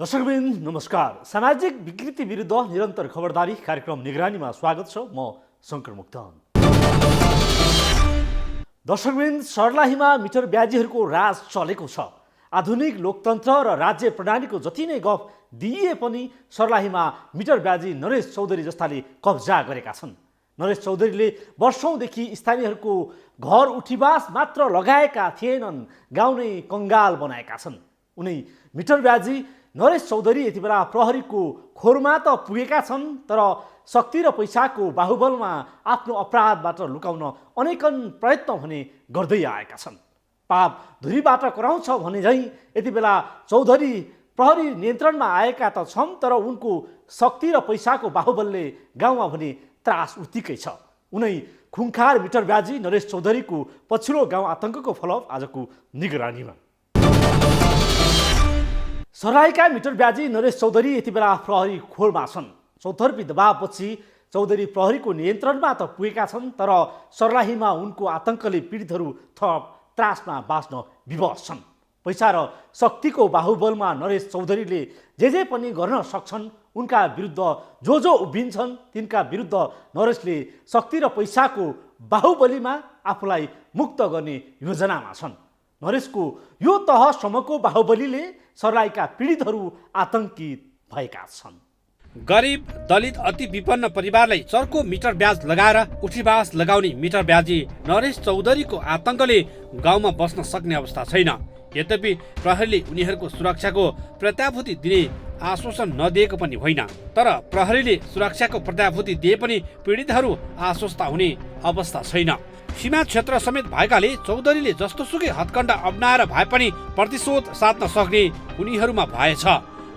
दर्शकवृन्द नमस्कार। सामाजिक विकृति विरुद्ध निरन्तर खबरदारी कार्यक्रम निगरानीमा स्वागत छ। म शङ्कर मुक्तान। दर्शकवृन्द, सर्लाहीमा मिटर ब्याजीहरूको राज चलेको छ। आधुनिक लोकतन्त्र र राज्य प्रणालीको जति नै गफ दिए पनि सर्लाहीमा मिटर ब्याजी नरेश चौधरी जस्ताले कब्जा गरेका छन्। नरेश चौधरीले वर्षौंदेखि स्थानीयहरूको घर उठीबास मात्र लगाएका थिएनन्, गाउँ नै कङ्गाल बनाएका छन्। उनी मिटर ब्याजी नरेश चौधरी यति बेला प्रहरीको खोरमा त पुगेका छन्, तर शक्ति र पैसाको बाहुबलमा आफ्नो अपराधबाट लुकाउन अनेकन प्रयत्न भने गर्दै आएका छन्। पाप धुरीबाट कराउँछ भने झैँ यति बेला चौधरी प्रहरी नियन्त्रणमा आएका त छन्, तर उनको शक्ति र पैसाको बाहुबलले गाउँमा भने त्रास उत्तिकै छ। उनै खुङखार मिटर ब्याजी नरेश चौधरीको पछिल्लो गाउँ आतङ्कको फलक आजको निगरानीमा। सर्लाहीका मिटर ब्याजी नरेश चौधरी यति बेला प्रहरी खोरमा छन्। चौतर्फी दबावपछि चौधरी प्रहरीको नियन्त्रणमा त पुगेका छन्, तर सर्लाहीमा उनको आतङ्कले पीडितहरू थप त्रासमा बाँच्न विवश छन्। पैसा र शक्तिको बाहुबलमा नरेश चौधरीले जे पनि गर्न सक्छन्। उनका विरुद्ध जो उभिन्छन् तिनका विरुद्ध नरेशले शक्ति र पैसाको बाहुबलीमा आफूलाई मुक्त गर्ने योजनामा छन्। नरेशको यो तहसम्मको बाहुबलीले सर्लाहीका पीडितहरू आतङ्कित भएका छन्। गरिब, दलित, अति विपन्न परिवारलाई चर्को मिटर ब्याज लगाएर उठीबास लगाउने मिटर ब्याजी नरेश चौधरीको आतङ्कले गाउँमा बस्न सक्ने अवस्था छैन। यद्यपि प्रहरीले उनीहरूको सुरक्षाको प्रत्याभूति दिने आश्वासन नदिएको पनि होइन, तर प्रहरीले सुरक्षाको प्रत्याभूति दिए पनि पीडितहरू आश्वस्त हुने अवस्था छैन। सीमा क्षेत्र समेत भएकाले चौधरीले जस्तोसुकै हत्कण्डा अपनाएर भए पनि प्रतिशोध साध्न सक्ने उनीहरूमा भएछ।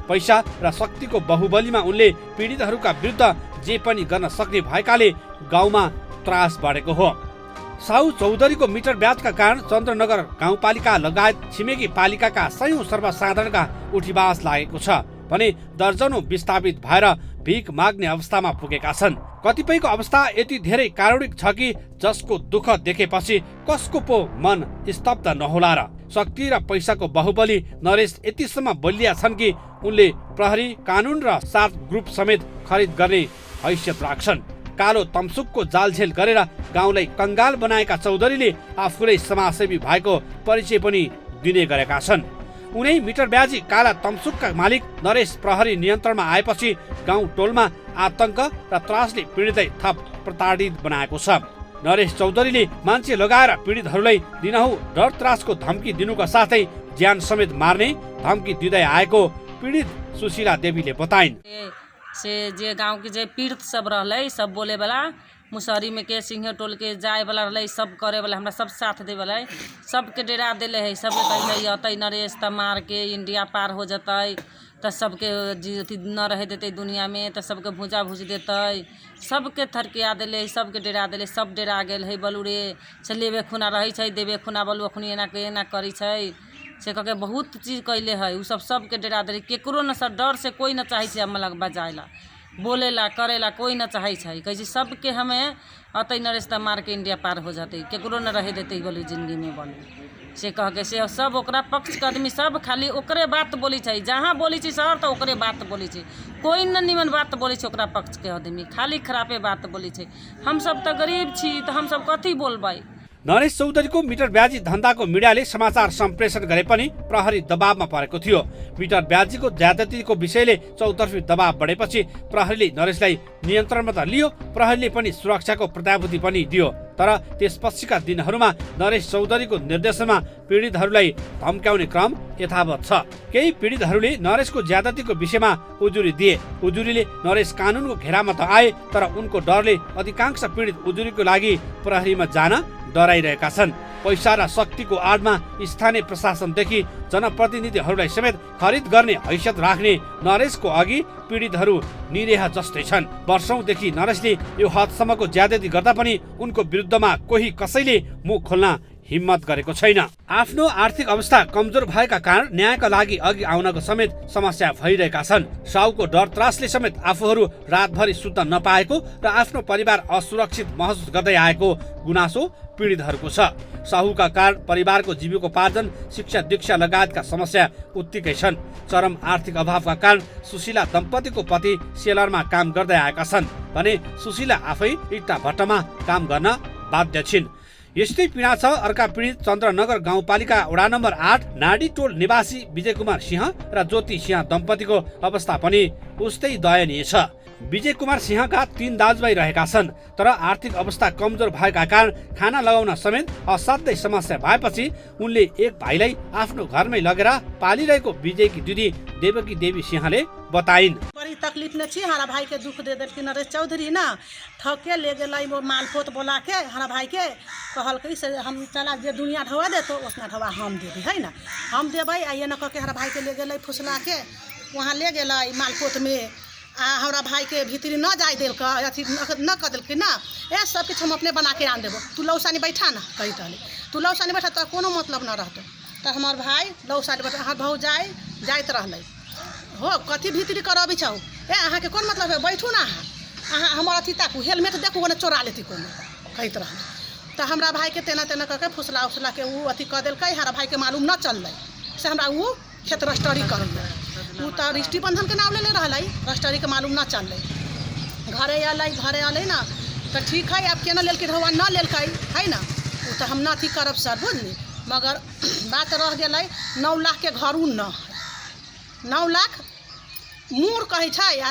पैसा र शक्तिको बाहुबलीमा उनले पीडितहरूका विरुद्ध जे पनि गर्न सक्ने भएकाले गाउँमा त्रास बढेको हो। साहु चौधरीको मिटर ब्याजका कारण चन्द्रनगर गाउँपालिका लगायत छिमेकी पालिकाका सयौं सर्वसाधारणका उठीबास लागेको छ भने दर्जनौं विस्थापित भएर भिख माग्ने अवस्थामा पुगेका छन्। कतिपयको अवस्था यति धेरै कारुणिक छ कि जसको दुःख देखेपछि कसको पो मन स्तब्ध नहोला र। शक्ति र पैसाको बाहुबली नरेश यतिसम्म बलिया छन् कि उनले प्रहरी, कानुन र 7 ग्रुप समेत खरिद गर्ने हैसियत राख्छन्। कालो तमसुकको जालझेल गरेर गाउँलाई कङ्गाल बनाएका चौधरीले आफूलाई समाजसेवी भएको परिचय पनि दिने गरेका छन्। उनै मिटर ब्याजी काला तमसुकका मालिक नरेश प्रहरी नियन्त्रणमा आएपछि गाउँ टोलमा आतङ्क र त्रासले पीडितलाई थप प्रताडित बनाएको छ। नरेश चौधरीले मान्छे लगाएर पीडितहरूलाई दिनहु डर त्रासको धम्की दिनुका साथै ज्यान समेत मार्ने धम्की दिँदै आएको पीडित सुशीला देवीले बताइन्। से जे गाँव के जे पीड़ित सब रहलै, सब बोले वाला मुसहरी में के सिंह टोल के जाए वाला रहलै, सब करे वाला हमरा सब साथ दे वाला सबके डेरा देले है। सब कहले अतै नरेश त मार के इंडिया पार हो जतै, त सबके न रहे देते दुनिया में, त सबके भूजा भूज देतै। सबके थरकिया देले, सबके डेरा देले, सब डेरा गेल है। बलुरे से लेबे खुना रही छै, देबे खुना बलु अखनी एना करी छै से कह के बहुत चीज कैले है। उ सबके डेरा देले। केकरो न सर डर से कोई न चाहे छै हम लग बजाएला, बोलेला, करेला कोई न चाहे छै। कैसे सबके हमें अतै नरेश त मार के इंडिया पार हो जाते, केकरो न रहे देते बोली जिंदगी में बोली से कह के से सब ओकरा पक्ष के आदमी सब खाली ओकरे बात बोली छै। जहाँ बोली छै सर तो ओकरे बात बोली छै, कोई न निमन बात बोली छै। ओकरा पक्ष के आदमी खाली खराबे बात बोली छै। हम सब त गरीब छी त हम सब कथी बोलबै। नरेश चौधरीको मिटर ब्याजी धन्दाको मिडियाले समाचार सम्प्रेषण गरे पनि प्रहरी दबावमा परेको थियो। मिटर ब्याजीको ज्यादतीको विषयले चौतर्फी दबाव बढेपछि प्रहरीले नरेशलाई नियन्त्रणमा त लियो, प्रहरीले पनि सुरक्षाको प्रत्याभूति पनि दियो। तर त्यसपछिका दिनहरूमा नरेश चौधरीको निर्देशनमा पीडितहरूलाई धम्काउने क्रम यथावत छ। केही पीडितहरूले नरेशको ज्यादतीको विषयमा उजुरी दिए। उजुरीले नरेश कानुनको घेरामा त आए, तर उनको डरले अधिकांश पीडित उजुरीको लागि प्रहरीमा जान डराइरहेका छन्। पैसा र शक्तिको आडमा स्थानीय प्रशासनदेखि जनप्रतिनिधिहरूलाई समेत खरिद गर्ने हैसियत राख्ने नरेशको अघि पीडितहरू निरेह जस्तै छन्। वर्षौंदेखि नरेशले यो हदसम्मको ज्यादती गर्दा पनि उनको विरुद्धमा कोही कसैले मुख खोल्न हिम्मत गरेको छैन। आफ्नो आर्थिक अवस्था कमजोर भएका कारण न्यायका लागि अघि आउनको समेत समस्या भइरहेका छन्। साहुको डर त्रासले समेत आफूहरू रातभरि सुत्न नपाएको र आफ्नो परिवार असुरक्षित महसुस गर्दै आएको गुनासो पीडितहरूको छ। साहुका कारण परिवारको जीविकोपार्जन, शिक्षा दीक्षा लगायतका समस्या उत्तिकै छन्। चरम आर्थिक अभावका कारण सुशीला दम्पतिको पति सेलरमा काम गर्दै आएका छन् भने सुशीला आफै इट्टा भट्टामा काम गर्न बाध्य छिन्। यस्तै पीडा छ अर्का पीडित चन्द्रनगर गाउँपालिका वडा नम्बर 8 नाडीटोल निवासी विजय कुमार सिंह र ज्योति सिंह दम्पतिको अवस्था पनि उस्तै दयनीय छ। विजय कुमार सिंहका 3 दाजुभाइ रहेका छन्, तर आर्थिक अवस्था कमजोर भएका कारण खाना लगाउन समेत असाध्यै समस्या भएपछि उनले एक भाइलाई आफ्नो घरमै लगेर पालिरहेको विजयकी दिदी देवकी देवी सिंहले बताइन्। बड़ी तकलीफ में छी। हमारा भाई के दुख दे देलखिन नरेश चौधरी ना, ठके ले गए वो मालपोत बोला के हमारा भाई के कहल के से हम चला जे दुनिया ढवा दे तो उसना ढवा हम देबे है ना, हम देबै। आइए न कह के हमारा भाई के ले गए फुसला के वहाँ ले गए मालपोत में हमारा भाई के भीतरी न जाए दिल अथी न कर दिल ना ए सब कुछ हम अपने बना के आन देबो, तू लौसानी बैठा ना कही तले, तू लौसानी बैठा तो कोनो मतलब न रहतो। तो हमार भाई लौसानी बैठा हर भाव जाइत रहलै हो कथी भीतरी करबी छौ ए अहाँ के कोन मतलब है, बैठू ना अहाँ हमार अथी ताकू हेलमेट देखू ओने चोरा लेती कोनो कहत रहलै। तो हमरा भाई के तेना तेना करके फुसला उफसला के ऊ अथी कर दिल हमारा भाई के मालूम न चललै से हमरा ऊ खेत रस्टरी करलै, ऊ तो रिश्ती बंधन के नाम ले रहलै, रस्टरी के मालूम न चललै। घरे अलै ना तो ठीक है आप केना लेलकै ढौआ न लेलकै है ना, ऊ तो हम न अथी करब सर बुझली। मगर बात रह गेलै 9 लाख के घर ऊ न 9 लाख मूर कहै छै आ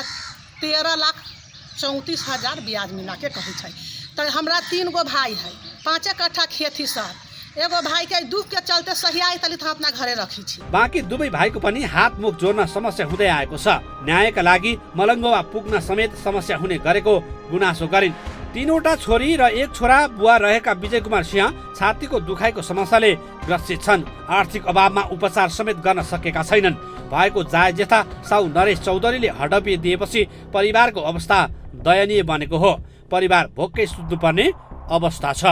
13,34,000 ब्याज मिला के कहै छै। तो हमरा 3 गो भाई है, 5 कट्ठा खेत ही सर, एगो भाई के दुख के चलते सही आई तली तो अपना घरे रखी छी। बाँकी दुवै भाइको पनि हात मुख जोड्न समस्या हुँदै आएको छ। न्यायका लागि मलङ्गवा पुग्न समेत समस्या हुने गरेको गुनासो गरिन्। 3वटा छोरी र 1 छोरा बुवा रहेका विजय कुमार सिंह छातीको दुखाइको समस्याले ग्रसित छन्। आर्थिक अभावमा उपचार समेत गर्न सकेका छैनन्। भएको जाय जेठा साउ नरेश चौधरीले हडपी दिएपछि परिवारको अवस्था दयनीय बनेको हो। परिवार भोकै सुत्नुपर्ने अवस्था छ।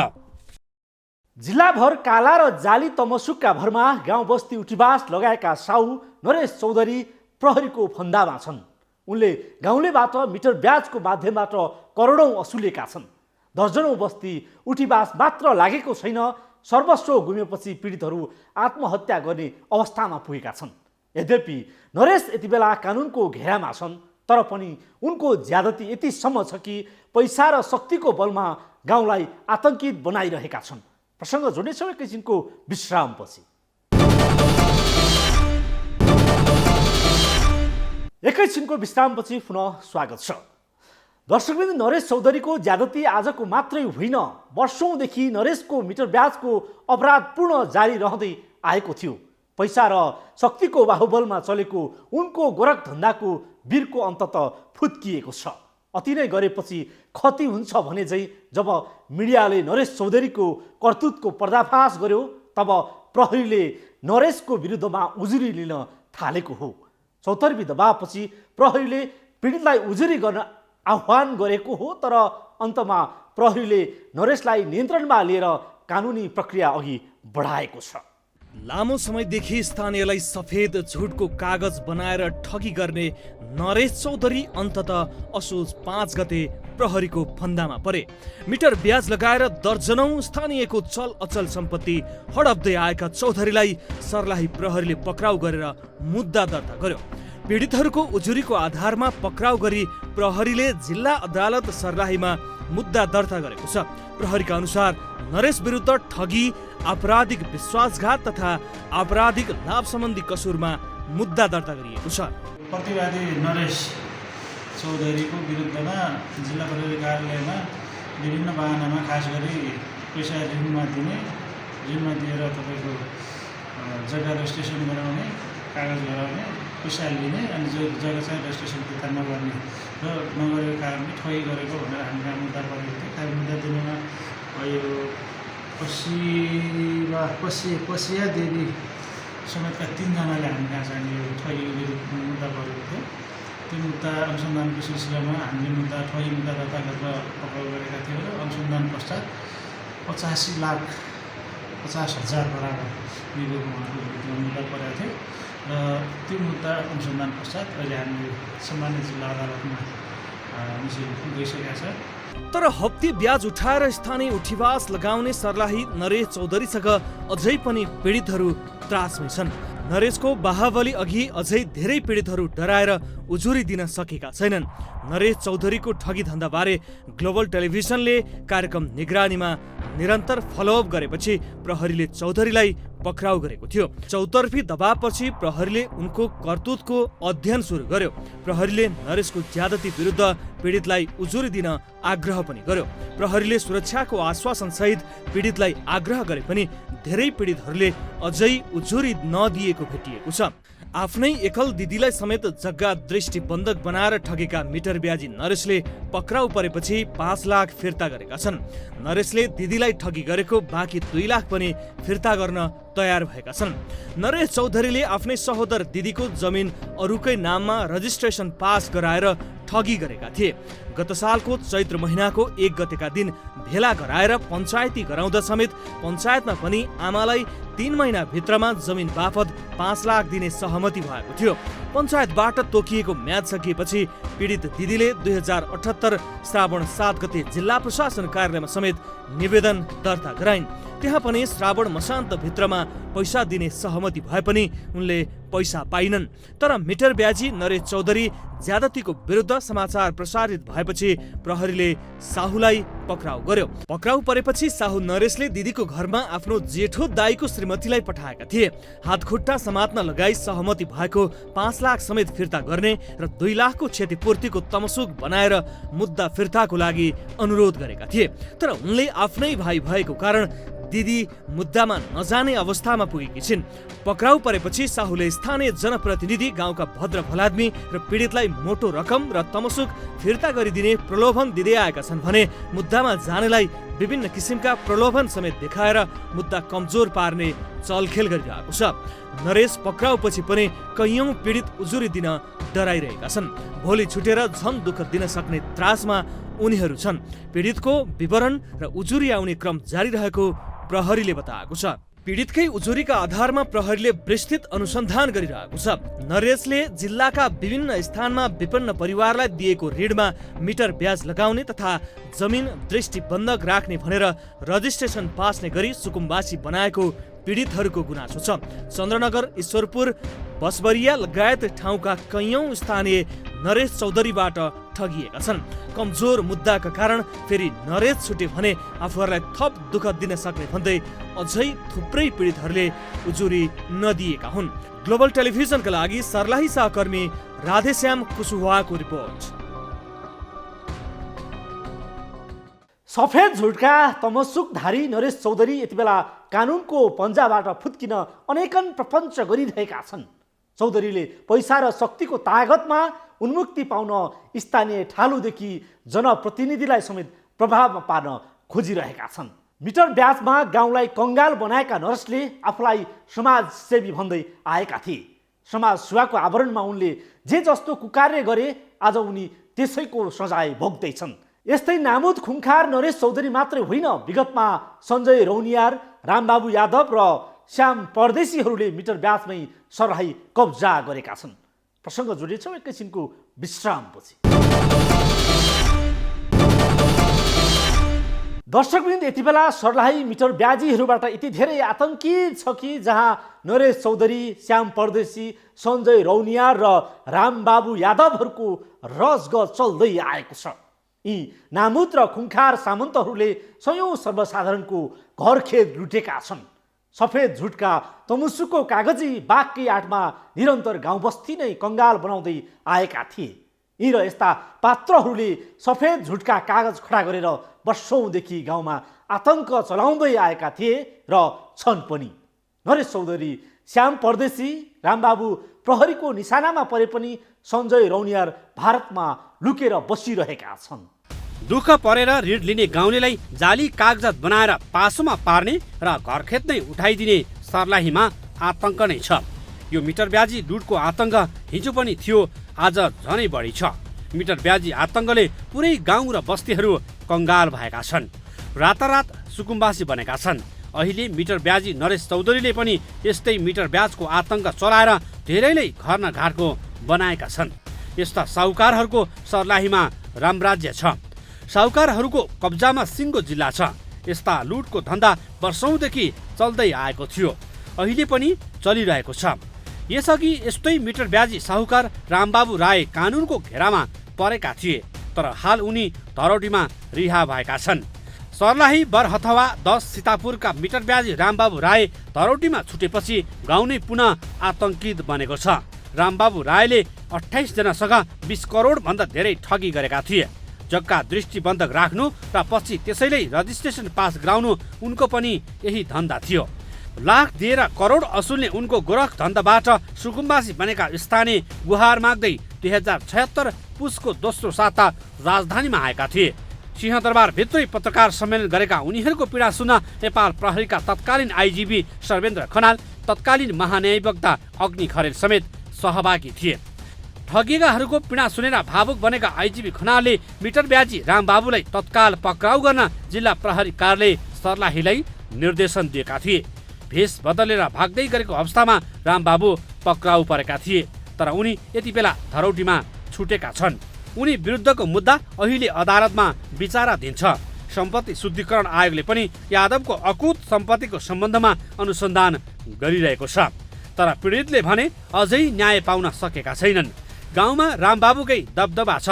जिल्लाभर काला र जाली तमसुकका भरमा गाउँ बस्ती उठीबास लगाएका साउ नरेश चौधरी प्रहरीको फन्दामा छन्। उनले गाउँलेबाट मिटर ब्याजको माध्यमबाट करोडौँ असुलेका छन्। दर्जनौँ बस्ती उठीबास मात्र लागेको छैन, सर्वस्व गुमेपछि पीडितहरू आत्महत्या गर्ने अवस्थामा पुगेका छन्। यद्यपि नरेश यति बेला कानुनको घेरामा छन्, तर पनि उनको ज्यादती यतिसम्म छ कि पैसा र शक्तिको बलमा गाउँलाई आतंकित बनाइरहेका छन्। प्रसङ्ग जोड्नेछौँ एकैछिनको विश्रामपछि। एकैछिनको विश्रामपछि पुनः स्वागत छ। दर्शकवृन्द, नरेश चौधरीको ज्यादती आजको मात्रै होइन, वर्षौँदेखि नरेशको मिटर ब्याजको अपराधपूर्ण जारी रहँदै आएको थियो। पैसा र शक्तिको बाहुबलमा चलेको उनको गोरखधन्दाको वीरको अन्तत फुत्किएको छ। अति नै गरेपछि क्षति हुन्छ भने चाहिँ जब मिडियाले नरेश चौधरीको कर्तुतको पर्दाफास गर्यो तब प्रहरीले नरेशको विरुद्धमा उजुरी लिन थालेको हो। चौतर्फी दबावपछि प्रहरीले पीडितलाई उजुरी गर्न आह्वान गरेको हो, तर अन्तमा प्रहरीले नरेशलाई नियन्त्रणमा लिएर कानुनी प्रक्रिया अघि बढाएको छ। लामो समयदेखि स्थानीयलाई सफेद झुटको कागज बनाएर ठगी गर्ने नरेश चौधरी अन्ततः असोज 5 गते प्रहरीको फन्दामा परे। मिटर ब्याज लगाएर दर्जनौं स्थानीयको चल अचल सम्पत्ति हडप्दै आएका चौधरीलाई सर्लाही प्रहरीले पक्राउ गरेर मुद्दा दर्ता गर्यो। पीडितहरूको उजुरीको आधारमा पक्राउ गरी प्रहरीले जिल्ला अदालत सर्लाहीमा मुद्दा दर्ता गरेको छ। प्रहरीका अनुसार नरेश विरुद्ध ठगी, आपराधिक विश्वासघात तथा आपराधिक लाभ सम्बन्धी कसुरमा मुद्दा दर्ता गरिएको छ। प्रतिवादी नरेश चौधरीको विरुद्धमा जिल्ला प्रहरी कार्यालयमा विभिन्न बहानामा खास गरी पैसा ऋणमा दिएर तपाईँको जग्गा रेजिस्ट्रेसन गराउने, कागज गराउने, पैसा लिने अनि जग्गा चाहिँ रेजिस्ट्रेसन फिर्ता नगर्ने र नगरेको कारणले ठगी गरेको भनेर हामीलाई मुद्दा परेको थियो। मुद्दा दिनेमा यो पसिया देवी समेतका 3 जनाले हामी कहाँ चाहिँ यो ठगी विरुद्ध मुद्दा परेको थियो। त्यो मुद्दा अनुसन्धानको सिलसिलामा हामीले ठगी मुद्दा दर्ता गरेर पक्राउ गरेका थियौँ र अनुसन्धान पश्चात 85 लाख 50,000 बराबर बिगोको उहाँको विरुद्धमा मुद्दा परेको थियो र त्यो मुद्दा अनुसन्धान पश्चात अहिले हामीले सम्मानित जिल्ला अदालतमा गइसकेका छ। तर हप्ते ब्याज उठाएर स्थानीय उठीवास लगाउने सर्लाही नरेश चौधरीसँग अझै पनि पीडितहरू त्रासमै छन्। नरेशको बाहुबली अघि अझै धेरै पीडितहरू डराएर उजुरी दिन सकेका छैनन्। नरेश चौधरीको ठगी धन्दाबारे ग्लोबल टेलिभिजनले कार्यक्रम निगरानीमा निरन्तर फलोअप गरेपछि प्रहरीले चौधरीलाई पक्राउ गरेको थियो। चौतर्फी दबावपछि प्रहरीले उनको करतुतको अध्ययन सुरु गर्यो। प्रहरीले नरेशको ज्यादती विरुद्ध पीडितलाई उजुरी दिन आग्रह पनि गर्यो। प्रहरीले सुरक्षाको आश्वासन सहित पीडितलाई आग्रह गरे पनि धेरै पीडितहरूले अझै उजुरी नदिएको भेटिएको छ। आफ्नै एकल दिदीलाई समेत जग्गा दृष्टिबन्धक बनाएर ठगेका मिटर ब्याजी नरेशले पक्राउ परेपछि 5 लाख फिर्ता गरेका छन्। नरेशले दिदीलाई ठगी गरेको बाँकी 2 लाख पनि फिर्ता गर्न तयार भएका छन्। नरेश चौधरीले आफ्नै सहोदर दिदीको जमिन अरूकै नाममा रजिस्ट्रेसन पास गराएर ठगी गरेका थिए। गत सालको चैत्र महिनाको 1 गतेका दिन भेला गराएर पञ्चायती गराउँदा समेत पञ्चायतमा पनि आमालाई 3 महिना भित्रमा जमिन बापत 5 लाख दिने सहमति भएको थियो। पञ्चायतबाट तोकिएको म्याद सकिएपछि पीडित दिदीले 2078 श्रावण 7 गते जिल्ला प्रशासन कार्यालयमा समेत निवेदन दर्ता गराइन्। त्यहाँ पनि श्रावण मसान्त भित्रमा पैसा दिने सहमति भए पनि उनले पैसा पाइनन्। तर मिटर ब्याजी नरेश चौधरी ज्यादतीको विरुद्ध समाचार प्रसारित भएपछि प्रहरीले साहुलाई पक्राउ गर्यो। पक्राउ परेपछि साहु नरेशले दिदीको घरमा आफ्नो जेठो दाईको श्रीमतीलाई पठाएका थिए। हातखुट्टा समात्न लगाई सहमति भएको 5 लाख समेत फिर्ता गर्ने र 2 लाखको क्षतिपूर्तिको तमसुक बनाएर मुद्दा फिर्ताको लागि अनुरोध गरेका थिए। तर उनले आफ्नै भाइ भएको कारण दिदी मुद्दामा नजाने अवस्थामा पुगेकी छिन्। पक्राउ परेपछि साहुले स्थानीय जनप्रतिनिधि, गाउँका भद्र भलाद्मी र पीडितलाई मोटो रकम र तमसुक फिर्ता गरिदिने प्रलोभन दिँदै आएका छन् भने मुद्दामा जानेलाई विभिन्न किसिमका प्रलोभन समेत देखाएर मुद्दा कमजोर पार्ने चलखेल गरिरहेको छ। नरेश पक्राउपछि पनि कैयौं पीडित उजुरी दिन डराइरहेका छन्। भोलि छुटेर झन दुःख दिन सक्ने त्रासमा उनीहरू छन्। पीडितको विवरण र उजुरी आउने क्रम जारी रहेको प्रहरीले बताएको छ। पीडितकै उजुरीका आधारमा प्रहरीले विस्तृत अनुसन्धान गरिरहेको छ। नरेशले जिल्लाका विभिन्न स्थानमा विपन्न परिवारलाई दिएको ऋणमा मिटर ब्याज लगाउने तथा जमिन दृष्टिबन्धक राख्ने भनेर रजिस्ट्रेसन पास्ने गरी सुकुम्बासी बनाएको पीडितहरूको गुनासो छ। चन्द्रनगर, ईश्वरपुर, बसबरिया लगायत ठाउँका कैयौं स्थानीय नरेश चौधरीबाट ठगिएका छन्। कमजोर मुद्दाका कारण फेरि नरेश छुटे भने आफूहरूलाई थप दुःख दिन सक्ने भन्दै अझै थुप्रै पीडितहरूले उजुरी नदिएका हुन्। ग्लोबल टेलिभिजनका लागि सर्लाही सहकर्मी राधेश्याम कुशवाहाको रिपोर्ट। सफेद झुटका तमसुकधारी नरेश चौधरी यति बेला कानुनको पन्जाबाट फुत्किन अनेकन प्रपञ्च गरिरहेका छन्। चौधरीले पैसा र शक्तिको तागतमा उन्मुक्ति पाउन स्थानीय ठालुदेखि जनप्रतिनिधिलाई समेत प्रभावमा पार्न खोजिरहेका छन्। मिटर ब्याजमा गाउँलाई कङ्गाल बनाएका नरेशले आफूलाई समाजसेवी भन्दै आएका थिए। समाज सेवाको आवरणमा उनले जे जस्तो कुकार्य गरे आज उनी त्यसैको सजाय भोग्दैछन्। यस्तै नामुद खुङखार नरेश चौधरी मात्रै होइन, विगतमा सञ्जय रौनियार, रामबाबु यादव र श्याम परदेशीहरूले मिटर ब्याजमै सर्लाही कब्जा गरेका छन्। प्रसङ्ग जोडिन्छौँ एकैछिनको विश्रामपछि। दर्शकवृन्द, यति बेला सर्लाही मिटर ब्याजीहरूबाट यति धेरै आतंकित छ कि जहाँ नरेश चौधरी, श्याम परदेशी, सञ्जय रौनियार र रामबाबु यादवहरूको रजगज चल्दै आएको छ। यी नामुद र खुङखार सामन्तहरूले सयौं सर्वसाधारणको घरखेत लुटेका छन्। सफेद झुटका तमुसुको कागजी बाघकै आठमा निरन्तर गाउँ बस्ती नै कङ्गाल बनाउँदै आएका थिए। यी र यस्ता पात्रहरूले सफेद झुटका कागज खडा गरेर वर्षौंदेखि गाउँमा आतंक चलाउँदै आएका थिए र छन् पनि। नरेश चौधरी, श्याम परदेशी, रामबाबु प्रहरीको निशानामा परे पनि सञ्जय रौनियार भारतमा लुकेर बसिरहेका छन्। दुःख परेर ऋण लिने गाउँलेलाई जाली कागजात बनाएर पासोमा पार्ने र घरखेत नै उठाइदिने सर्लाहीमा आतंक नै छ। यो मिटर ब्याजी लुटको आतंक हिजो पनि थियो, आज झनै बढी छ। मिटर ब्याजी आतंकले पुरै गाउँ र बस्तीहरू कङ्गाल भएका छन्। रातारात सुकुम्बासी बनेका छन्। अहिले मिटर ब्याजी नरेश चौधरीले पनि यस्तै मिटर ब्याजको आतंक चलाएर धेरैले घर न घाटको बनाएका छन्। यस्ता साहुकारहरूको सर्लाहीमा रामराज्य छ। साहुकारहरूको कब्जामा सिङ्गो जिल्ला छ। यस्ता लुटको धन्दा वर्षौंदेखि चल्दै आएको थियो, अहिले पनि चलिरहेको छ। यसअघि यस्तै मिटर ब्याजी साहुकार रामबाबु राय कानुनको घेरामा परेका थिए, तर हाल उनी धरौटीमा रिहा भएका छन्। सर्लाही बरहथवा 10 सीतापुरका मिटर ब्याजी रामबाबु राय धरौटीमा छुटेपछि गाउँ नै पुनः आतंकित बनेको छ। रामबाबु रायले 28 जनासँग 20 करोड भन्दा धेरै ठगी गरेका थिए। जग्गा दृष्टिबन्धक राख्नु र पछि त्यसैले रजिस्ट्रेसन पास गराउनु उनको पनि यही धन्दा थियो। लाख दिएर करोड असुल्ने उनको गोरख धन्दाबाट सुकुम्बासी बनेका स्थानीय गुहार माग्दै 2076 पुसको दोस्रो साता राजधानीमा आएका थिए। सिंहदरबार भित्रै पत्रकार सम्मेलन गरेका उनीहरूको पीडा सुन्न नेपाल प्रहरीका तत्कालीन आइजिपी सर्वेन्द्र खनाल, तत्कालीन महान्यायवक्ता अग्नि खरेल समेत सहभागी थिए। ठगिएकाहरूको पीडा सुनेर भावुक बनेका आइजिपी खनालले मिटर ब्याजी रामबाबुलाई तत्काल पक्राउ गर्न जिल्ला प्रहरी कार्यालय सर्लाहीलाई निर्देशन दिएका थिए। भेष बदलेर भाग्दै गरेको अवस्थामा रामबाबु पक्राउ परेका थिए, तर उनी यति बेला धरौटीमा छुटेका छन्। उनी विरुद्धको मुद्दा अहिले अदालतमा विचाराधीन छ। सम्पत्ति शुद्धिकरण आयोगले पनि यादवको अकुत सम्पत्तिको सम्बन्धमा अनुसन्धान गरिरहेको छ, तर पीडितले भने अझै न्याय पाउन सकेका छैनन्। गाउँमा रामबाबुकै दबदबा छ।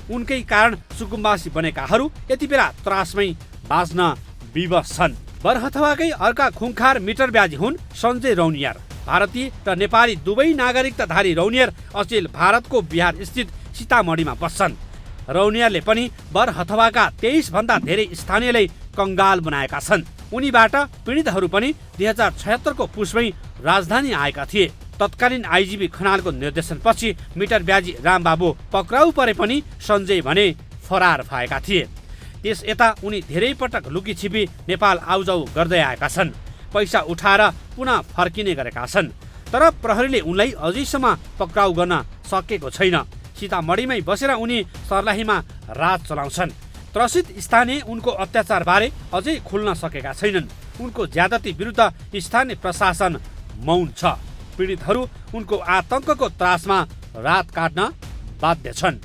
उनकै कारण सुकुम्बासी बनेकाहरू यति बेला त्रासमै बाँच्न विवश छन्। बरहथवाकै अर्का खुङखार मिटर ब्याजी हुन् सञ्जय रौनियार। भारतीय र नेपाली दुवै नागरिकताधारी रौनियार अचेल भारतको बिहार स्थित सीतामढीमा बस्छन्। रौनियारले पनि बरहथवाका 23 भन्दा धेरै स्थानीयलाई कंगाल बनाएका छन्। उनीबाट पीडितहरू पनि 2076 को पुसमै राजधानी आएका थिए। तत्कालीन आइजिपी खनालको निर्देशनपछि मिटर ब्याजी रामबाबु पक्राउ परे पनि सञ्जय भने फरार भएका थिए। त्यस यता उनी धेरै पटक लुकी छिपी नेपाल आउजाउ गर्दै आएका छन्। पैसा उठाएर पुनः फर्किने गरेका छन्, तर प्रहरीले उनलाई अझैसम्म पक्राउ गर्न सकेको छैन। सीतामढीमै बसेर उनी सर्लाहीमा राज चलाउँछन्। त्रसित स्थानीय उनको अत्याचारबारे अझै खुल्न सकेका छैनन्। उनको ज्यादती विरुद्ध स्थानीय प्रशासन मौन छ। पीडितहरू उनको आतंकको त्रासमा रात काट्न बाध्य छन्।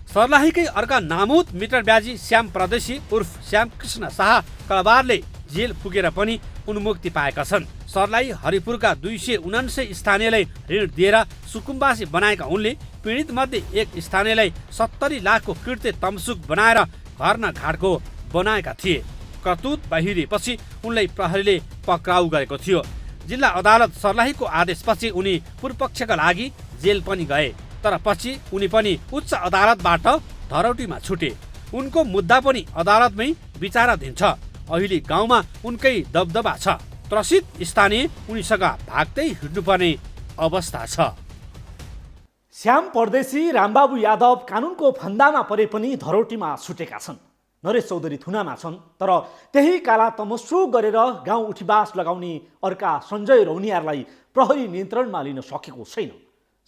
सर्लाहीकै अर्का नामुद मिटर ब्याजी श्याम प्रदेशी उर्फ श्याम कृष्ण शाह कलबारले जेल पुगेर पनि उन्मुक्ति पाएका छन्। सर्लाही हरिपुरका 279 स्थानीयलाई ऋण दिएर सुकुम्बासी बनाएका उनले पीडित मध्ये एक स्थानीयलाई 70 लाखको कृत्य तमसुक बनाएर घर न घाटको बनाएका थिए। करतुत बाहिरिएपछि उनलाई प्रहरीले पक्राउ गरेको थियो। जिल्ला अदालत सर्लाहीको आदेशपछि उनी पूर्वपक्षका लागि जेल पनि गए, तर पछि उनी पनि उच्च अदालतबाट धरौटीमा छुटे। उनको मुद्दा पनि अदालतमै विचाराधीन छ। अहिले गाउँमा उनकै दबदबा छ। त्रसित स्थानीय उनीसँग भाग्दै हिँड्नुपर्ने अवस्था छ। श्याम परदेशी रामबाबु यादव कानुनको फन्दामा परे पनि धरौटीमा छुटेका छन्। नरेश चौधरी थुनामा छन्, तर त्यही काला तमस्सु गरेर गाउँ उठीबास लगाउने अर्का सञ्जय रौनियारलाई प्रहरी नियन्त्रणमा लिन सकेको छैन।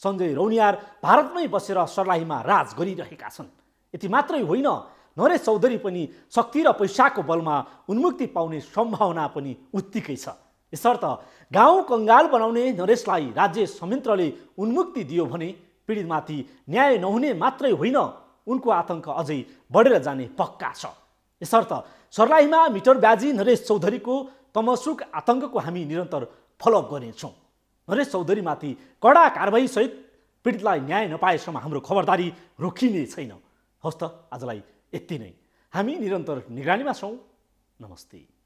सञ्जय रौनियार भारतमै बसेर सर्लाहीमा राज गरिरहेका छन्। यति मात्रै होइन, नरेश चौधरी पनि शक्ति र पैसाको बलमा उन्मुक्ति पाउने सम्भावना पनि उत्तिकै छ। यसर्थ गाउँ कंगाल बनाउने नरेशलाई राज्य संयन्त्रले उन्मुक्ति दियो भने पीडितमाथि न्याय नहुने मात्रै होइन, उनको आतंक अझै बढेर जाने पक्का छ। यसर्थ सर्लाहीमा मिटर ब्याजी नरेश चौधरीको तमसुक आतंकको हामी निरन्तर फलोअप गर्नेछौँ। नरेश चौधरीमाथि कडा कारबाहीसहित पीडितलाई न्याय नपाएसम्म हाम्रो खबरदारी रोकिने छैन। हवस् त, आजलाई यति नै। हामी निरन्तर निगरानीमा छौँ। नमस्ते।